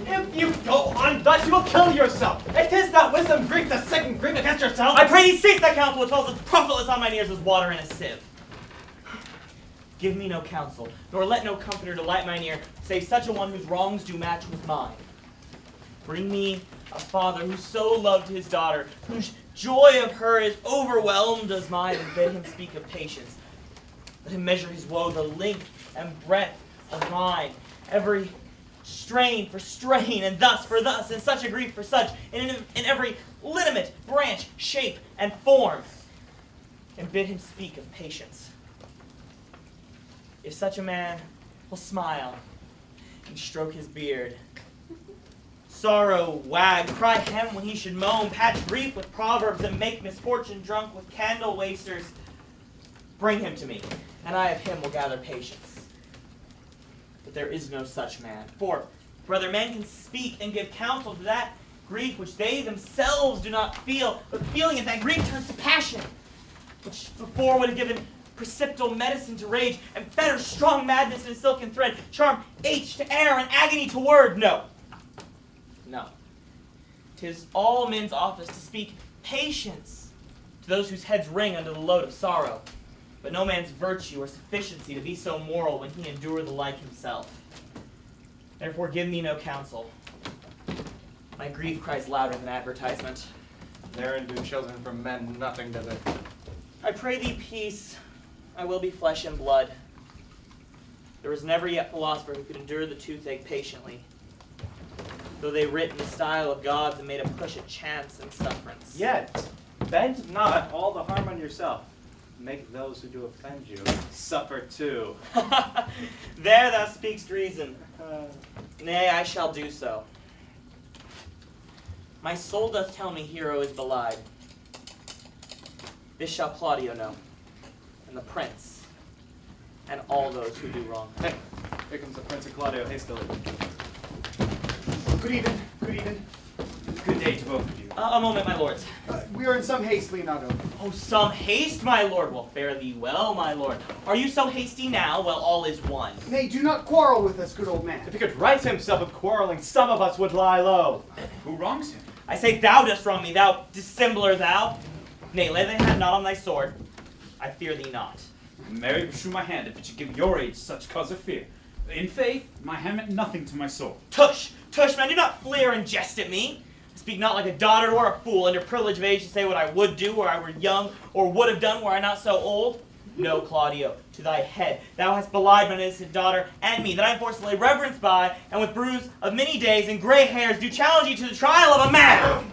If you go on thus, you will kill yourself. It is not wisdom Greek to second Greek against yourself. I pray thee cease that counsel which falls as profitless on mine ears as water in a sieve. Give me no counsel, nor let no comforter delight mine ear, save such a one whose wrongs do match with mine. Bring me a father who so loved his daughter, whose joy of her is overwhelmed as mine, and bid him speak of patience. Let him measure his woe, the length and breadth of mine, every strain for strain, and thus for thus, and such a grief for such, and in every lineament, branch, shape, and form, and bid him speak of patience. If such a man will smile and stroke his beard, sorrow wag, cry hem when he should moan, patch grief with proverbs, and make misfortune drunk with candle wasters, bring him to me, and I of him will gather patience. But there is no such man. For, brother, men can speak and give counsel to that grief which they themselves do not feel, but feeling it, that grief turns to passion, which before would have given precipitable medicine to rage, and fetter strong madness in a silken thread, charm H to air, and agony to word. No. No. 'Tis all men's office to speak patience to those whose heads ring under the load of sorrow, but no man's virtue or sufficiency to be so moral when he endure the like himself. Therefore give me no counsel. My grief cries louder than advertisement. Therein do children from men nothing to their... I pray thee peace. I will be flesh and blood. There was never yet philosopher who could endure the toothache patiently, though they writ in the style of gods and made a push at chance and sufferance. Yet, bend not all the harm on yourself. Make those who do offend you suffer too. There thou speakst reason. Nay, I shall do so. My soul doth tell me Hero is belied. This shall Claudio know, and the prince, and all those who do wrong. Hey, here comes the Prince of Claudio hastily. Good evening. Good evening. Good day to both of you. A moment, my lords. We are in some haste, Leonardo. Oh, some haste, my lord. Well, fare thee well, my lord. Are you so hasty now? Well, all is one. Nay, do not quarrel with us, good old man. If he could right himself of quarreling, some of us would lie low. Who wrongs him? I say thou dost wrong me, thou dissembler thou. Nay, lay thy hand not on thy sword. I fear thee not. Marry, beshrew my hand if it should give your age such cause of fear. In faith, my hand meant nothing to my soul. Tush! Tush, man, do not fleer and jest at me. Speak not like a dotard or a fool, under privilege of age to say what I would do were I were young, or would have done were I not so old. No, Claudio, to thy head. Thou hast belied my innocent daughter and me, that I am forced to lay reverence by, and with bruise of many days and gray hairs do challenge you to the trial of a man.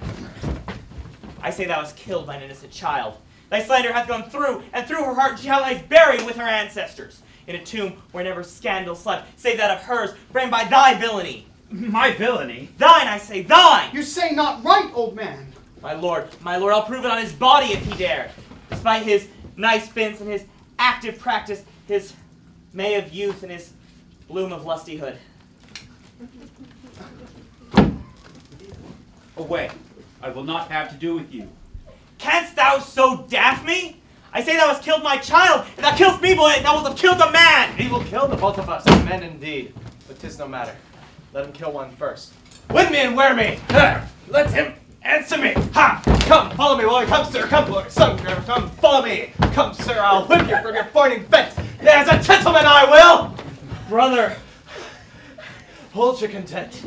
I say thou hast killed mine innocent child. Thy slander hath gone through, and through her heart she lies buried with her ancestors, in a tomb where never scandal slept, save that of hers, framed by thy villainy. My villainy? Thine, I say, thine! You say not right, old man. My lord, I'll prove it on his body if he dare. Despite his nice fence and his active practice, his May of youth and his bloom of lustihood. Away. I will not have to do with you. Canst thou so daff me? I say thou hast killed my child. If thou killst me, boy, thou wilt have killed a man. He will kill the both of us, men indeed. But 'tis no matter. Let him kill one first. Win me and wear me! Let him answer me! Ha! Come, follow me, boy! Come, sir! Come, boy! Son, come, follow me! Come, sir, I'll whip you from your farting bent! As a gentleman I will! Brother! Hold your content.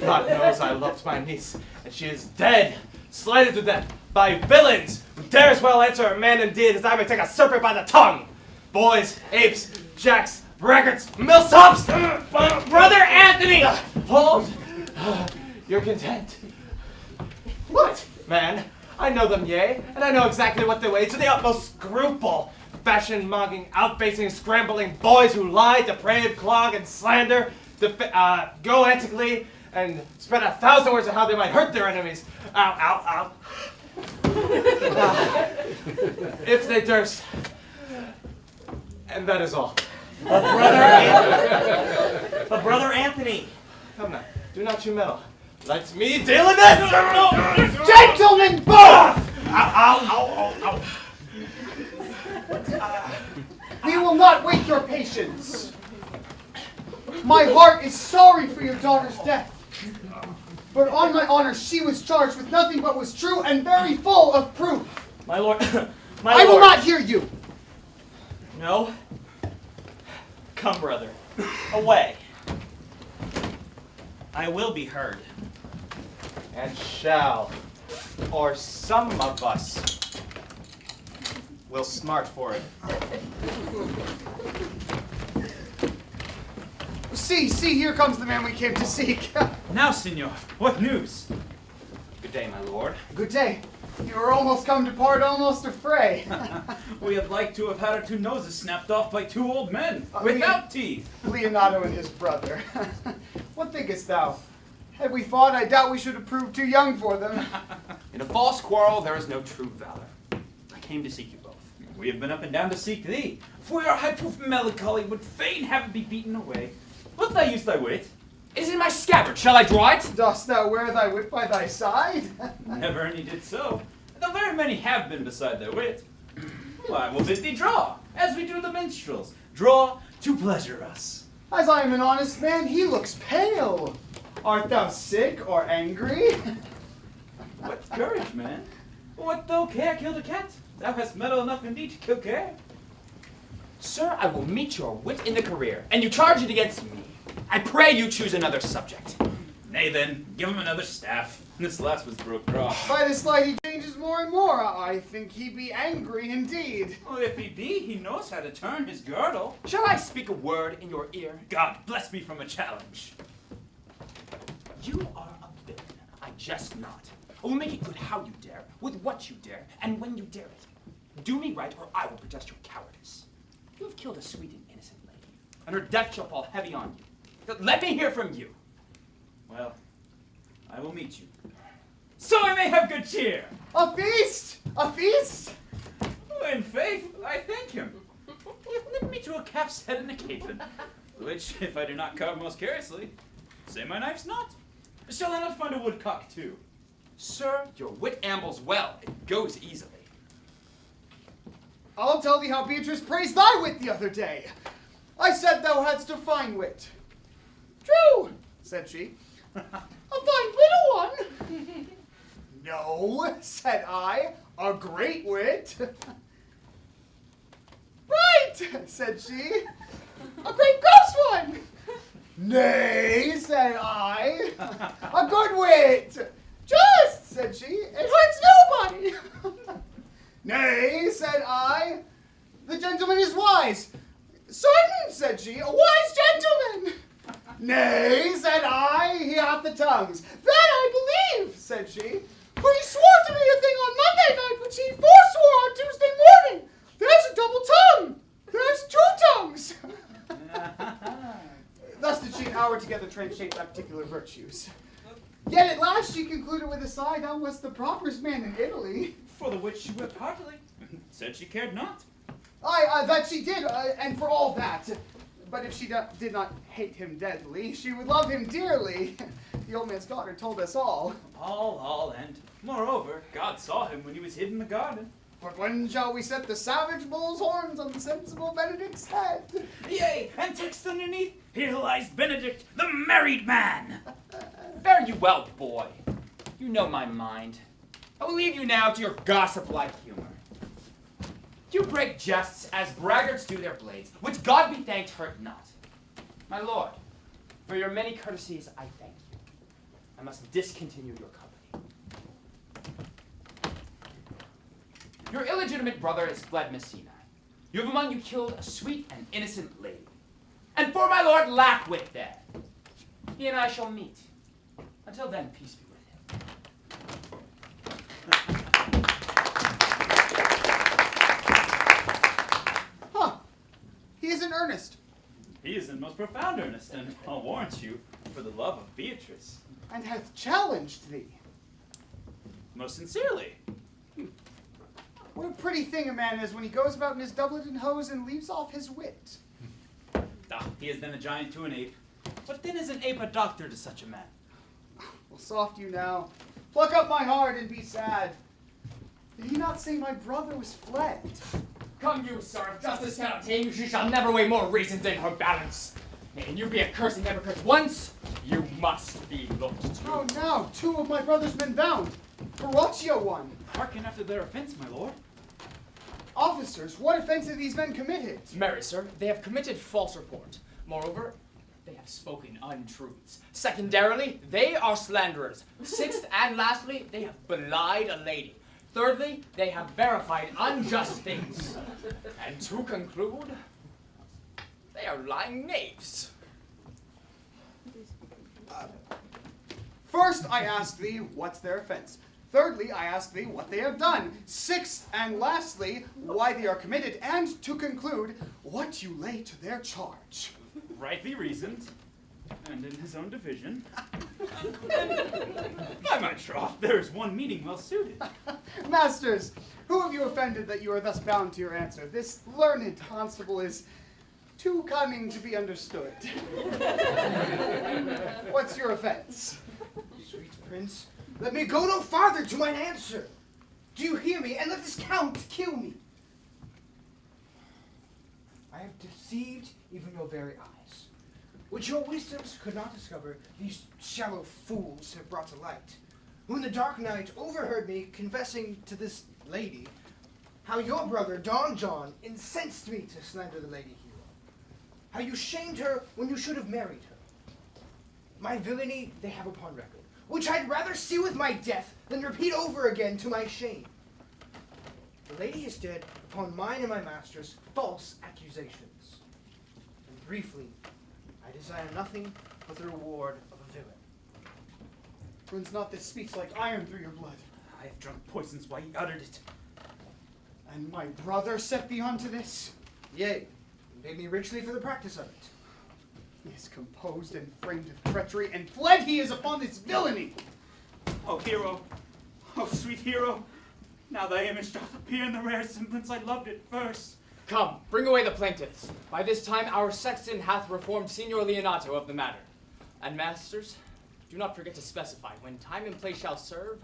God knows I loved my niece, and she is dead, slighted to death by villains who dare as well answer a man indeed as I may take a serpent by the tongue! Boys, apes, jacks, braggarts, milksops! Brother Anthony! Hold your content. What? Man, I know them, yea, and I know exactly what they wage to the utmost scruple. Fashion-monging, outfacing, scrambling boys who lie, deprave, clog, and slander, go antically, and spread 1,000 words of how they might hurt their enemies. Ow, ow, ow. If they durst. And that is all. But brother Anthony. Come now, do not you meddle. Let me deal in this! Gentlemen, both! Ow. We will not wait your patience. My heart is sorry for your daughter's death. But on my honor, she was charged with nothing but was true and very full of proof. My lord, I will not hear you. No? Come, brother. Away. I will be heard. And shall, or some of us will smart for it. See, here comes the man we came to seek. Now, senor, what news? Good day, my lord. Good day. You are almost come to part, almost a fray. We had like to have had our two noses snapped off by two old men, I without teeth. Leonardo and his brother. What thinkest thou? Had we fought, I doubt we should have proved too young for them. In a false quarrel, there is no true valor. I came to seek you both. We have been up and down to seek thee, for your high proof melancholy would fain have thee beaten away. Wilt thou use thy wit? It is in my scabbard. Shall I draw it? Dost thou wear thy wit by thy side? Never any did so, though very many have been beside their wit. Why, will bid thee draw, as we do the minstrels. Draw to pleasure us. As I am an honest man, he looks pale. Art thou sick or angry? What courage, man? What though care killed a cat? Thou hast mettle enough indeed to kill care. Sir, I will meet your wit in the career, and you charge it against me. I pray you choose another subject. Nay then, give him another staff. This last was broke off. By this light he changes more and more. I think he be angry indeed. Well, if he be, he knows how to turn his girdle. Shall I speak a word in your ear? God bless me from a challenge. You are a villain. I jest not. I will make it good how you dare, with what you dare, and when you dare it. Do me right, or I will protest your cowardice. You have killed a sweet and innocent lady, and her death shall fall heavy on you. Let me hear from you. Well, I will meet you. So I may have good cheer. A feast! A feast! In faith, I thank him. He hath nipped me to a calf's head and a capon, which, if I do not carve most curiously, say my knife's not. Shall I not find a woodcock too? Sir, your wit ambles well. It goes easily. I'll tell thee how Beatrice praised thy wit the other day. I said thou hadst a fine wit. True, said she. A fine little one. No, said I, a great wit. Right, said she, a great gross one. Nay, said I, a good wit. Just, said she, it hurts nobody. Nay, said I, the gentleman is wise. Certain, said she, a wise gentleman. Nay, said I, he hath the tongues. That I believe, said she, for he swore to me a thing on Monday night which he forswore on Tuesday morning. There's a double tongue. There's two tongues. Thus did she an hour together translate thy particular virtues. Yet at last she concluded with a sigh, thou wast the properest man in Italy. For the which she wept heartily. Said she cared not. Aye, that she did, and for all that. But if she did not hate him deadly, she would love him dearly. The old man's daughter told us all. All, and moreover, God saw him when he was hid in the garden. But when shall we set the savage bull's horns on the sensible Benedict's head? Yea, and text underneath, here lies Benedict, the married man. Fare you well, boy. You know my mind. I will leave you now to your gossip-like humor. You break jests as braggarts do their blades, which God be thanked hurt not. My lord, for your many courtesies I thank you. I must discontinue your company. Your illegitimate brother is fled Messina. You have among you killed a sweet and innocent lady. And for my lord Lackwit there, he and I shall meet. Until then, peace be with him. Huh. He is in earnest, He is in most profound earnest, and I'll warrant you, for the love of Beatrice. and hath challenged thee. Most sincerely. What a pretty thing a man is when he goes about in his doublet and hose and leaves off his wit. Ah, he is then a giant to an ape. What then is an ape a doctor to such a man? Well, soft you now. Pluck up my heart and be sad. Did he not say my brother was fled? Come you, sir, if justice cannot tame you, she shall never weigh more reasons in her balance. And you be a cursing hypocrite once, you must be looked to. Oh, now 2 of my brothers been bound. Borachio one. Hearken after their offense, my lord. Officers, what offense have these men committed? Marry, sir, they have committed false report. Moreover, they have spoken untruths. Secondarily, they are slanderers. Sixth and lastly, they have belied a lady. Thirdly, they have verified unjust things. And to conclude, they are lying knaves. First, I ask thee, what's their offense? Thirdly, I ask thee what they have done. Sixth, and lastly, why they are committed. And to conclude, what you lay to their charge. Rightly reasoned, and in his own division. By my troth, there is one meeting well suited. Masters, who have you offended that you are thus bound to your answer? This learned constable is too cunning to be understood. What's your offense? Sweet prince, let me go no farther to mine answer. Do you hear me? And let this count kill me. I have deceived even your very eyes. Which your wisdoms could not discover, these shallow fools have brought to light. Who in the dark night overheard me confessing to this lady how your brother, Don John, incensed me to slander the lady hero. How you shamed her when you should have married her. My villainy they have upon record, which I'd rather see with my death than repeat over again to my shame. The lady is dead upon mine and my master's false accusations. And briefly, I desire nothing but the reward of a villain. Runs not this speech like iron through your blood? I have drunk poisons while he uttered it. And my brother set thee onto this? Yea, and paid me richly for the practice of it. He is composed and framed of treachery, and fled he is upon this villainy. Oh, hero. Oh, sweet hero. Now thy image doth appear in the rare semblance I loved it first. Come, bring away the plaintiffs. By this time our sexton hath reformed Signor Leonato of the matter. And masters, do not forget to specify, when time and place shall serve,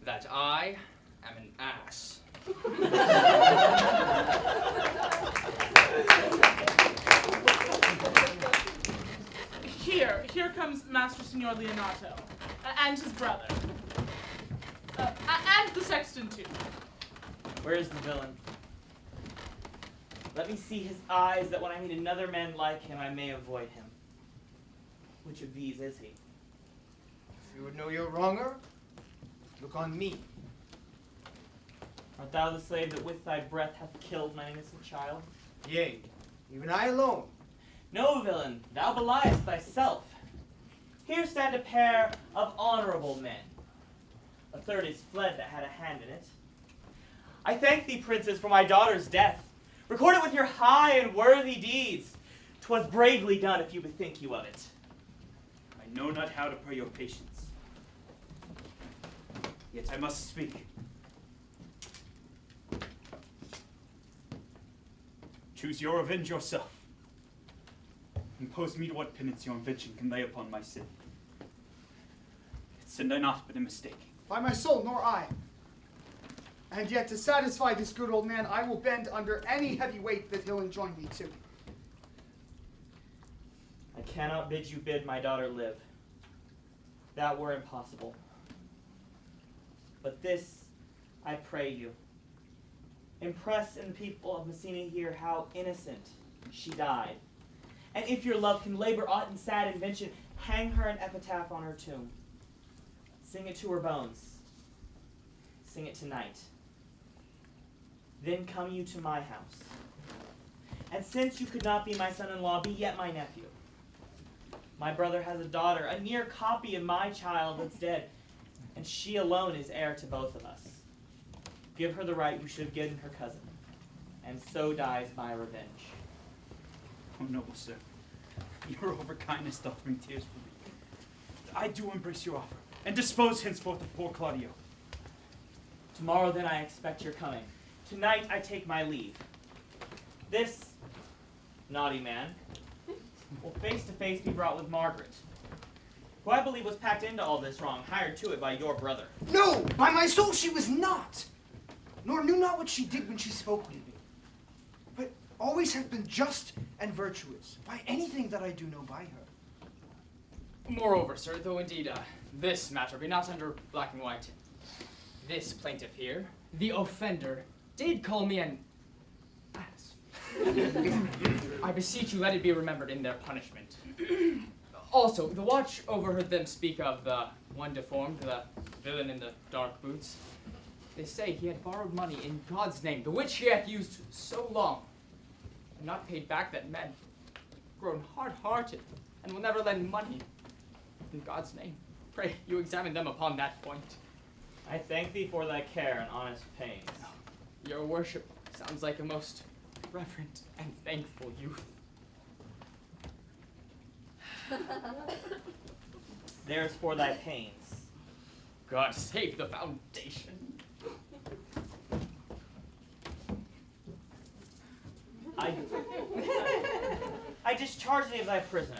that I am an ass. Here comes Master Signor Leonato, and his brother. And the sexton, too. Where is the villain? Let me see his eyes, that when I meet another man like him, I may avoid him. Which of these is he? If you would know your wronger, look on me. Art thou the slave that with thy breath hath killed my innocent child? Yea, even I alone. No, villain, thou beliest thyself. Here stand a pair of honorable men. A third is fled that had a hand in it. I thank thee, princes, for my daughter's death. Record it with your high and worthy deeds. 'Twas bravely done, if you bethink you of it. I know not how to pray your patience. Yet I must speak. Choose your revenge yourself. Impose me to what penance your invention can lay upon my sin. Yet sinned I not, but a mistake. By my soul, nor I. And yet, to satisfy this good old man, I will bend under any heavy weight that he'll enjoin me to. I cannot bid you bid my daughter live. That were impossible. But this, I pray you. Impress in the people of Messina here how innocent she died. And if your love can labor aught in sad invention, hang her an epitaph on her tomb. Sing it to her bones. Sing it tonight. Then come you to my house. And since you could not be my son-in-law, be yet my nephew. My brother has a daughter, a near copy of my child that's dead, and she alone is heir to both of us. Give her the right you should have given her cousin, and so dies my revenge. Oh, noble sir, your overkindness doth bring tears for me. I do embrace your offer, and dispose henceforth of poor Claudio. Tomorrow then I expect your coming. Tonight I take my leave. This naughty man will face to face be brought with Margaret, who I believe was packed into all this wrong, hired to it by your brother. No, by my soul she was not, nor knew not what she did when she spoke with me. But always have been just and virtuous, by anything that I do know by her. Moreover, sir, though indeed this matter be not under black and white, this plaintiff here, the offender, did call me an ass. I beseech you, let it be remembered in their punishment. Also, the watch overheard them speak of the one deformed, the villain in the dark boots. They say he had borrowed money in God's name, the which he hath used so long, and not paid back, that men grown hard-hearted, and will never lend money in God's name. Pray you examine them upon that point. I thank thee for thy care and honest pains. Your worship sounds like a most reverent and thankful youth. There's for thy pains. God save the foundation. I discharge thee of thy prisoner.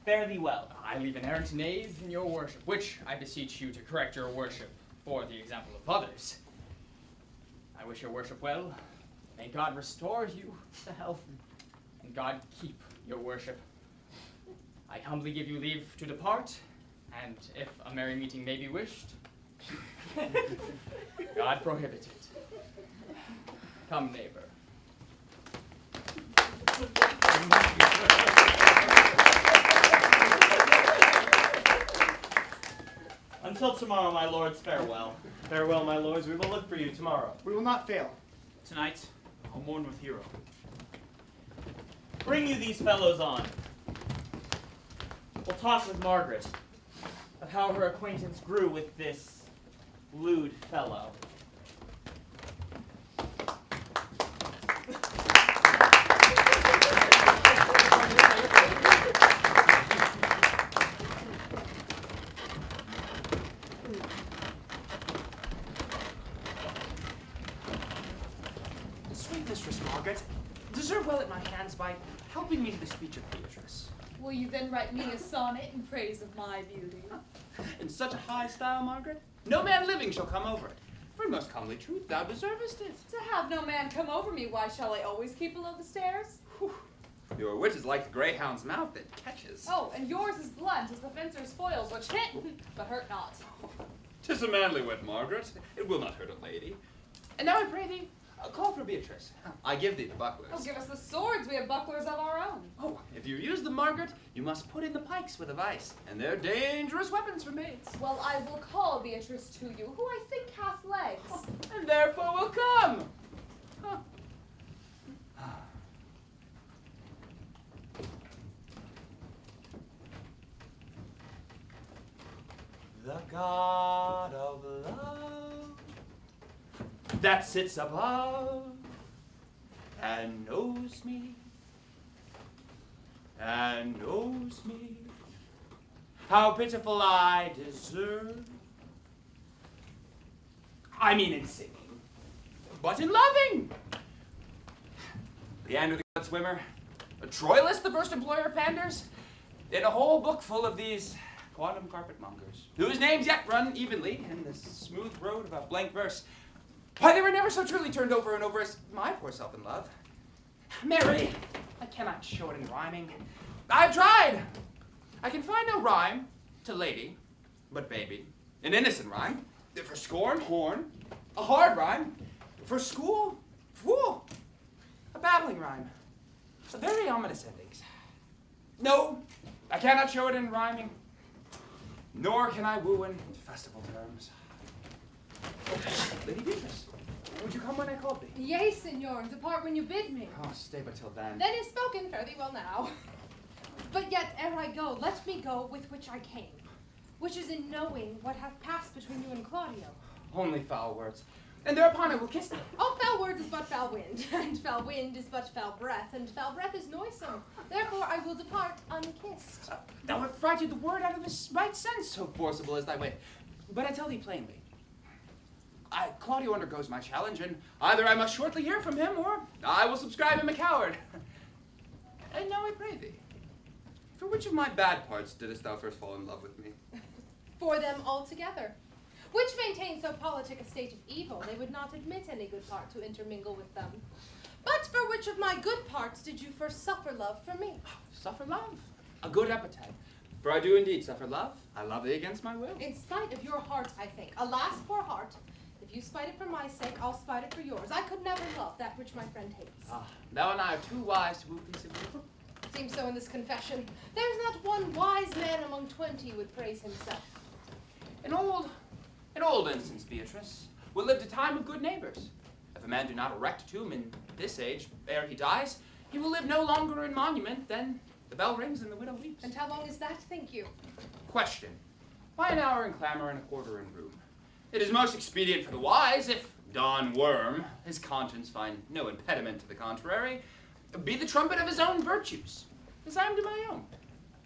Fare thee well. I leave an errant knave in your worship, which I beseech you to correct your worship for the example of others. I wish your worship well. May God restore you to health, and God keep your worship. I humbly give you leave to depart, and if a merry meeting may be wished, God prohibit it. Come, neighbor. Until tomorrow, my lords, farewell. Farewell, my lords. We will look for you tomorrow. We will not fail. Tonight, I'll mourn with Hero. Bring you these fellows on. We'll talk with Margaret of how her acquaintance grew with this lewd fellow. Sweet Mistress Margaret, deserve well at my hands by helping me to the speech of Beatrice. Will you then write me a sonnet in praise of my beauty? In such a high style, Margaret, no man living shall come over it. For in most comely truth, thou deservest it. To have no man come over me, why shall I always keep below the stairs? Your wit is like the greyhound's mouth that catches. Oh, and yours is blunt as the fencer's foils, which hit, but hurt not. 'Tis a manly wit, Margaret. It will not hurt a lady. And now I pray thee, call for Beatrice. I give thee the bucklers. Oh, give us the swords, we have bucklers of our own. Oh, if you use them, Margaret, you must put in the pikes with a vice, and they're dangerous weapons for maids. Well, I will call Beatrice to you, who I think hath legs. And therefore will come. Huh. The God of love that sits above and knows me how pitiful I deserve. I mean in singing, but in loving. Leander the good swimmer, Troilus the first employer of panders, in a whole book full of these quantum carpet mongers, whose names yet run evenly in the smooth road of a blank verse. Why, they were never so truly turned over and over as my poor self in love. Mary, I cannot show it in rhyming. I've tried. I can find no rhyme to lady, but baby. An innocent rhyme. For scorn, horn. A hard rhyme. For school, fool. A babbling rhyme. A very ominous endings. No, I cannot show it in rhyming. Nor can I woo in festival terms. Lady Beatrice, would you come when I called thee? Yea, senor, depart when you bid me. Oh, stay but till then. Then is spoken, fare thee well now. But yet, ere I go, let me go with which I came, which is in knowing what hath passed between you and Claudio. Only foul words. And thereupon I will kiss thee. All foul words is but foul wind, and foul wind is but foul breath, and foul breath is noisome. Therefore I will depart unkissed. Thou hast frighted the word out of his right sense, so forcible is thy wit. But I tell thee plainly, Claudio undergoes my challenge, and either I must shortly hear from him, or I will subscribe him a coward. And now I pray thee, for which of my bad parts didst thou first fall in love with me? For them altogether. Which maintain so politic a state of evil, they would not admit any good part to intermingle with them. But for which of my good parts did you first suffer love from me? Suffer love, a good appetite. For I do indeed suffer love. I love thee against my will. In spite of your heart, I think. Alas, poor heart. If you spite it for my sake, I'll spite it for yours. I could never love that which my friend hates. Ah, thou and I are too wise to woo peaceably. Seems so in this confession. There's not one wise man among 20 would praise himself. In old instance, Beatrice, will live the time of good neighbors. If a man do not erect a tomb in this age, ere he dies, he will live no longer in monument than the bell rings and the widow weeps. And how long is that, think you? Question. Why an hour in clamor and a quarter in room? It is most expedient for the wise if Don Worm, his conscience find no impediment to the contrary, be the trumpet of his own virtues, as I am to my own.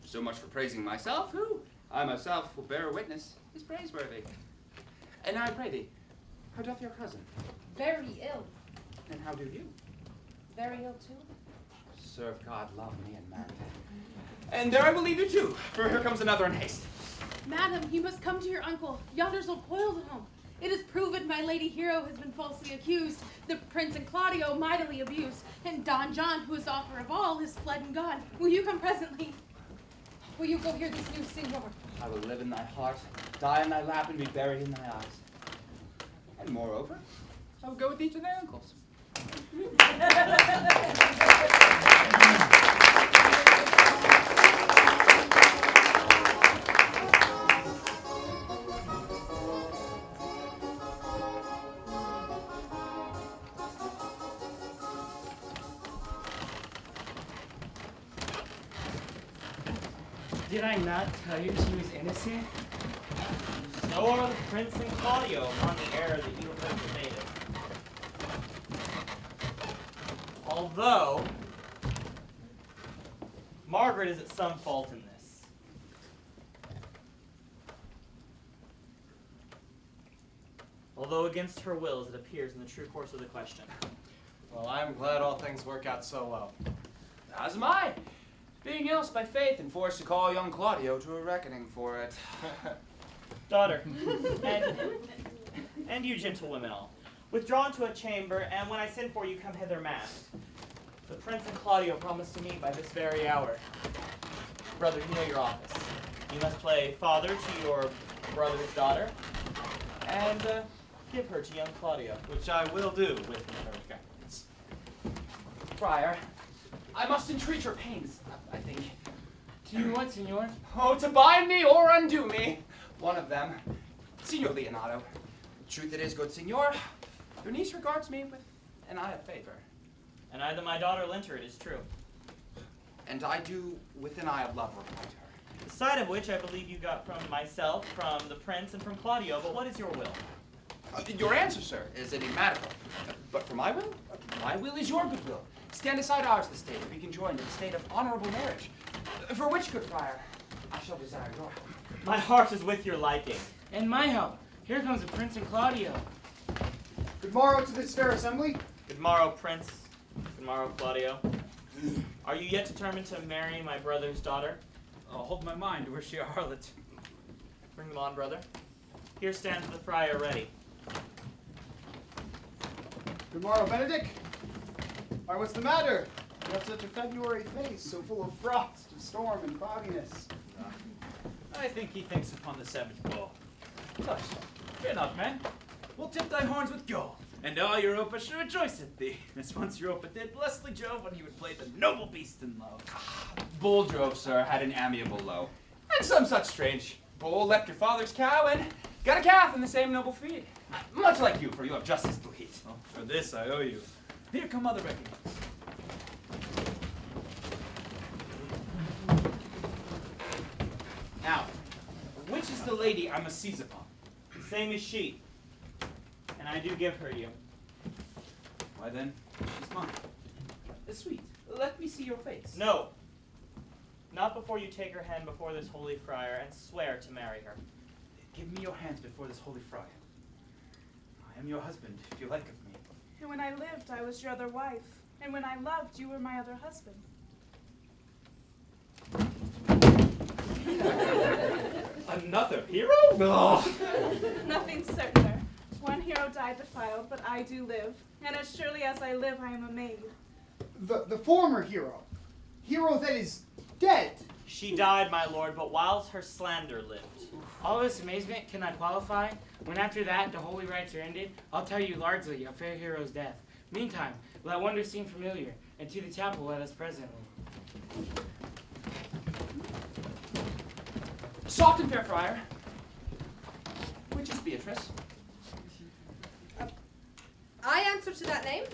So much for praising myself, who, I myself will bear witness, is praiseworthy. And now I pray thee, how doth your cousin? Very ill. And how do you? Very ill too. Serve God, love me, and marry. And there I will leave you too, for here comes another in haste. Madam, you must come to your uncle. Yonder's all coiled at home. It is proven my lady hero has been falsely accused, the prince and Claudio mightily abused, and Don John, who is author of all, is fled and gone. Will you come presently? Will you go hear this news, Signor? I will live in thy heart, die in thy lap, and be buried in thy eyes. And moreover, I will go with thee to thy uncle's. Did I not tell you she was innocent? So are the prince and Claudio upon the error that you have pervaded. Although, Margaret is at some fault in this. Although against her will, as it appears in the true course of the question. Well, I'm glad all things work out so well. As am I, being else by faith and forced to call young Claudio to a reckoning for it. Daughter, and you gentlewomen all, withdraw into a chamber, and when I send for you, come hither masked. The prince and Claudio promised to meet by this very hour. Brother, you know your office. You must play father to your brother's daughter, and give her to young Claudio. Which I will do with her guidance. Friar, I must entreat your pains, I think. To you what, Signor? Oh, to bind me or undo me. One of them. Signor Leonardo. Truth it is, good Signor, your niece regards me with an eye of favor. And I that my daughter lent her, it is true. And I do with an eye of love reply to her. The side of which I believe you got from myself, from the prince, and from Claudio, but what is your will? Your answer, sir, is enigmatical. But for my will is your good will. Stand aside ours this day, that we can join in the state of honorable marriage. For which, good friar, I shall desire your help. My heart is with your liking. And my help. Here comes the Prince and Claudio. Good morrow to this fair assembly. Good morrow, Prince. Good morrow, Claudio. Are you yet determined to marry my brother's daughter? I'll hold my mind, were she a harlot. Bring them on, brother. Here stands the friar ready. Good morrow, Benedict. Why, what's the matter? You have such a February face, so full of frost, of storm, and fogginess. I think he thinks upon the savage bull. Hush, fear not, man. We'll tip thy horns with gold, and all Europa shall rejoice at thee, as once Europa did blessedly Jove when he would play the noble beast in love. Bull drove, sir, had an amiable low. And some such strange bull left your father's cow and got a calf in the same noble feed. Much like you, for you have justice to lead. Oh, for this I owe you. Here come other reckonings. Now, which is the lady I must seize upon? Same as she. And I do give her you. Why then, she's mine. Sweet, let me see your face. No. Not before you take her hand before this holy friar and swear to marry her. Give me your hands before this holy friar. I am your husband, if you like of me. And when I lived, I was your other wife. And when I loved, you were my other husband. Another hero? Oh. Nothing certainer. One hero died defiled, but I do live. And as surely as I live, I am a maid. The former hero. Hero that is dead. She died, my lord, but whilst her slander lived. All this amazement cannot qualify. When after that the holy rites are ended, I'll tell you largely a fair hero's death. Meantime, let wonder seem familiar, and to the chapel let us presently. Soft and fair friar. Which is Beatrice? I answer to that name.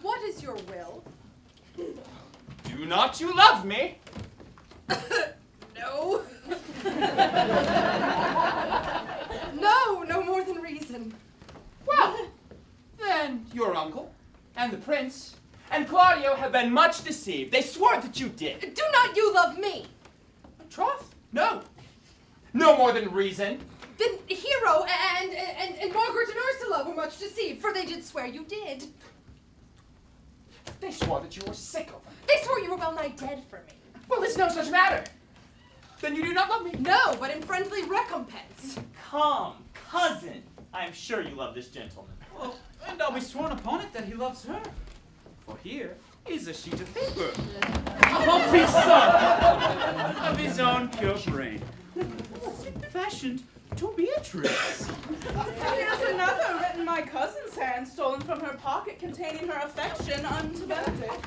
What is your will? Do not you love me? No. No, no more than reason. Well, then your uncle and the prince and Claudio have been much deceived. They swore that you did. Do not you love me? Troth? No. No more than reason. Then Hero and Margaret and Ursula were much deceived, for they did swear you did. They swore that you were sick of them. They swore you were well nigh dead for me. Well, it's no such matter. Then you do not love me. No, but in friendly recompense. Come, cousin. I am sure you love this gentleman. Well, and I'll be sworn upon it that he loves her. For here is a sheet of paper. A lovely son of his own pure brain. Fashioned to Beatrice. Here's another written my cousin's hand, stolen from her pocket, containing her affection unto Benedict.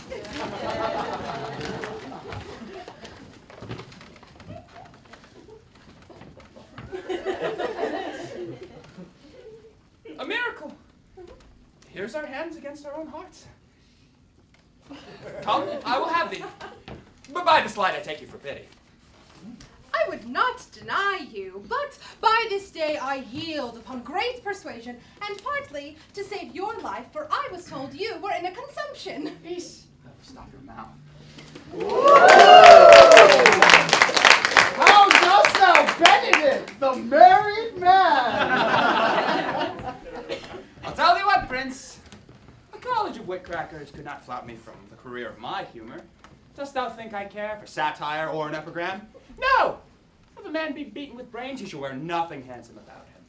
A miracle. Here's our hands against our own hearts. Come, I will have thee. But by this light I take you for pity. I would not deny you, but by this day I yield upon great persuasion, and partly to save your life, for I was told you were in a consumption. Peace. Oh, stop your mouth. How dost thou, Benedict, the married man? I'll tell thee what, Prince. A college of wit crackers could not flout me from the career of my humor. Dost thou think I care for satire or an epigram? No! If a man be beaten with brains, he shall wear nothing handsome about him.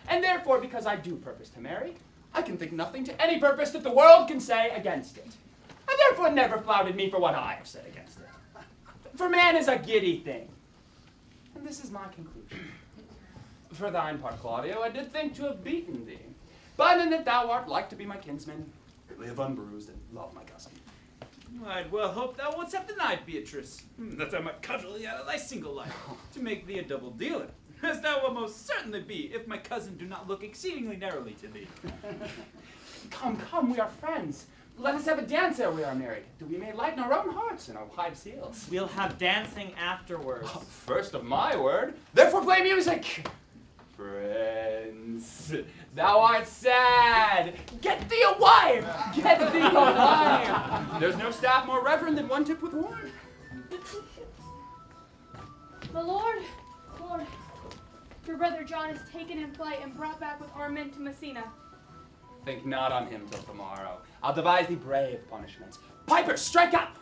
And therefore, because I do purpose to marry, I can think nothing to any purpose that the world can say against it. And therefore never flouted me for what I have said against it. For man is a giddy thing. And this is my conclusion. For thine part, Claudio, I did think to have beaten thee. But in that thou art like to be my kinsman, live unbruised and love my cousin. I'd well hope thou wouldst have denied Beatrice, that I might cudgel thee out of thy single life, to make thee a double dealer, as thou wilt most certainly be, if my cousin do not look exceedingly narrowly to thee. Come, come, we are friends. Let us have a dance ere we are married, that we may lighten our own hearts and our wives' heels. We'll have dancing afterwards. First of my word, therefore play music. Prince, thou art sad. Get thee a wife. Get thee a wife. There's no staff more reverend than one tipped with horn. My lord, your brother John is taken in flight and brought back with armed men to Messina. Think not on him till tomorrow. I'll devise thee brave punishments. Pipers, strike up!